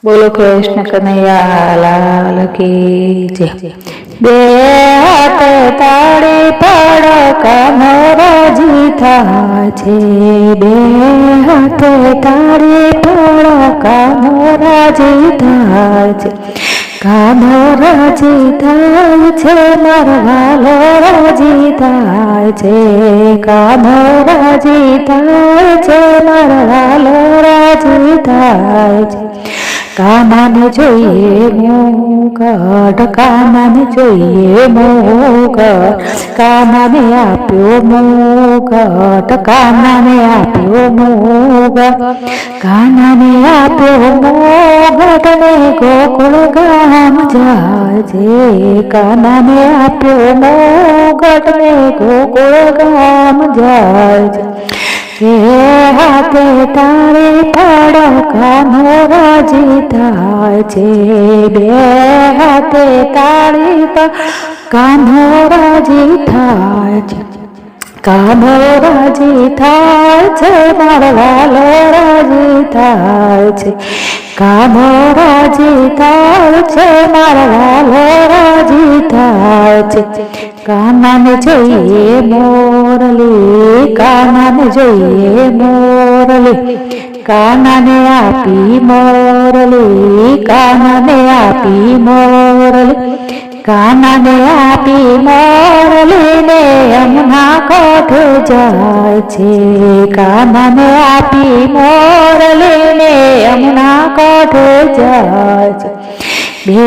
બોલો કૃષ્ણ કનૈયા લાલ કી જય। બે હાથ તાળી પાડો કાનો રાજી થાય છે। બે હાથ તાળી પાડો કાનો રાજી થાય છે। કાનો રાજી થાય છે મારો વાલો રાજી થાય છે। કાનો રાજી થાય છે મારો વાલો રાજી થાય છે। કાનાને જોઈએ મોગઢ કાનાને જોઈએ મોગઢ કાનાને આપ્યો મોગઢ કાનાને આપ્યો મોગઢ કાનાને આપ્યો મોગઢ ને ગોકુળ ગામ જાય છે। કાનાને આપ્યો મોગઢ ને ગોકુળ ગામ જાય છે। બે હાથે તાળી પાડો કાનો રાજી થાય છે। બે હાથે તાળી પાડો કાનો રાજી થાય છે। કાનો રાજી થાય છે મારો વાલો રાજી થાય છે। કાનો રાજી થાય છે મારો વાલો રાજી થાય છે। કાનાને જોઈએ મોરલી કાનાને જોઈએ મોરલી કાનાને આપી મોરલી કાનાને આપી મોરલી કાનાને આપી મોરલી ને યમુના કાંઠે જાય છે। કાનાને આપી મોરલી ને યમુના કાંઠે જાય છે। બે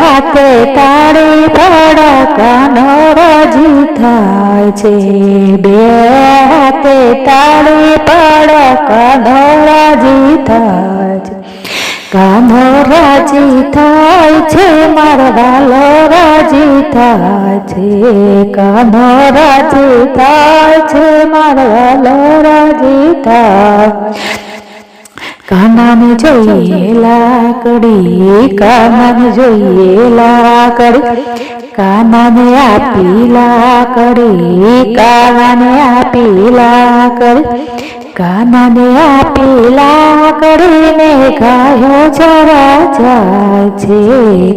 હાથે તાળી પાડો કાનો રાજી થાય છે। બે હાથે તાળી પાડો કાનો રાજી થાય છે। કાનો રાજી થાય છે મારો વાલો રાજી થાય છે। કાનો રાજી થાય છે મારો વાલો રાજી થાય। કાનાને જોઈએ લાકડી કાનાને જોઈએ લાકડી કાનાને આપી લાકડી કાનાને આપી લાકડી કાનાને આપી લાકડી ને ગાયો ચરા જાય છે।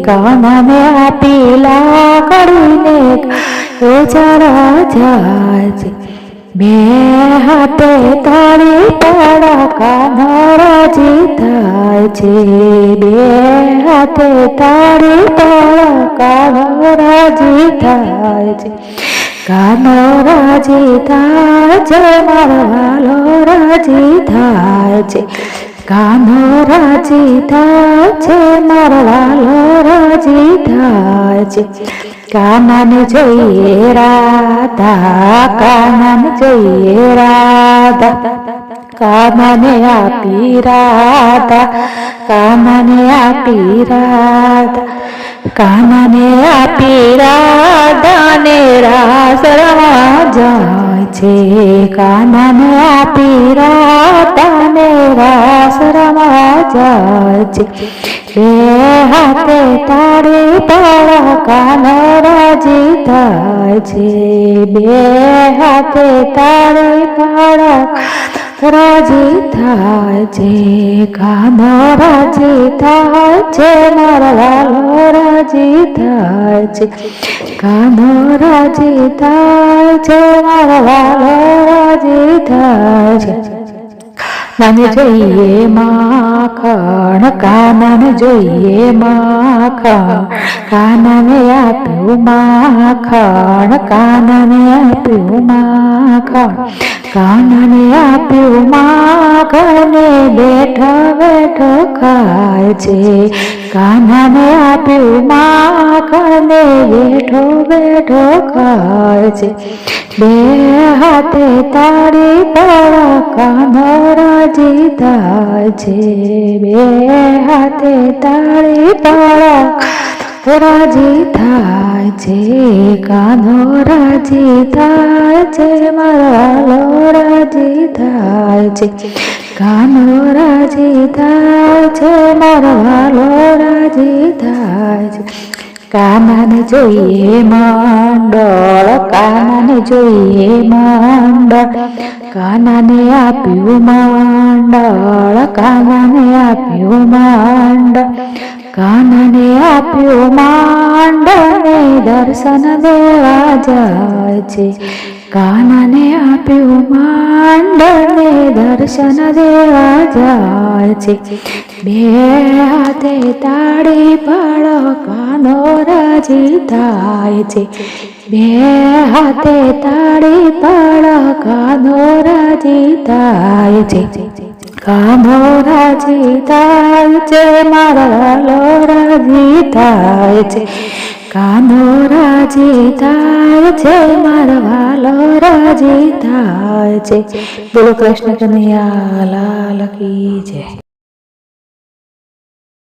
કાનાને આપી લાકડી ને ગાયો ચરા જાય છે। બે હાથે તાળી પાડો કાનો રાજી થાય છે। બે હાથે તાળી પાડો કાનો રાજી થાય છે। કાનો રાજી થાય છે મારો વાલો રાજી થાય છે। કાનો રાજી થાય છે મારો વાલો રાજી થાય છે। કાનાને જોઈએ રાધા કાનાને જોઈએ રાધા કાનાને આપી રાધા કાનાને આપી રાધા કાનાને આપી રાધા ને રાસ રમવા જાય છે। કાનાને આપી રાધા ને રાસ રમવા જાય છે। બે હાથે તાળી પાડો કાનો રાજી થાય છે। બે હાથે તાળી પાડો રાજી થાય છે। કાનો રાજી થાય છે મારો વાલો રાજી થાય છે। કાનો રાજી થાય છે મારો વાલો રાજી થાય છે। કાનાને જોઈએ માખણ કાનાને જોઈએ માખણ કાનાને આપ્યું માખણ કાનાને આપ્યું માખણ કાનાને આપ્યું માખણ ને બેઠો બેઠો ખાય છે। કાનાને આપ્યું માખણ ને બેઠો બેઠો ખાય છે। બે હાથે તાળી પાડો કાનો રાજી થાય છે। બે હાથે તાળી પાડો રાજી થાય છે। કાનો રાજી થાય છે મારો વાલો રાજી થાય છે। કાનો રાજી થાય છે મારો વાલો રાજી થાય છે। કાનાને જોઈએ મંડળ, કાનાને જોઈએ મંડળ, કાનાને આપ્યું મંડળ, કાનાને આપ્યું મંડળ, કાનાને આપ્યું મંડળને દર્શન દેવા જાય છે. કાનાને આપ્યું મંડળને દર્શન દેવા જાય છે. બે હાથે તાળી પાડો, કાનો રાજી થાય છે. બે હાથે તાળી પાડો, કાનો રાજી થાય છે. કાનો રાજી થાય છે, મારો વાલો રાજી થાય છે. કાનો રાજી થાય છે, મારો વાલો રાજી થાય છે. બોલો કૃષ્ણ કનૈયા લાલ કી જય.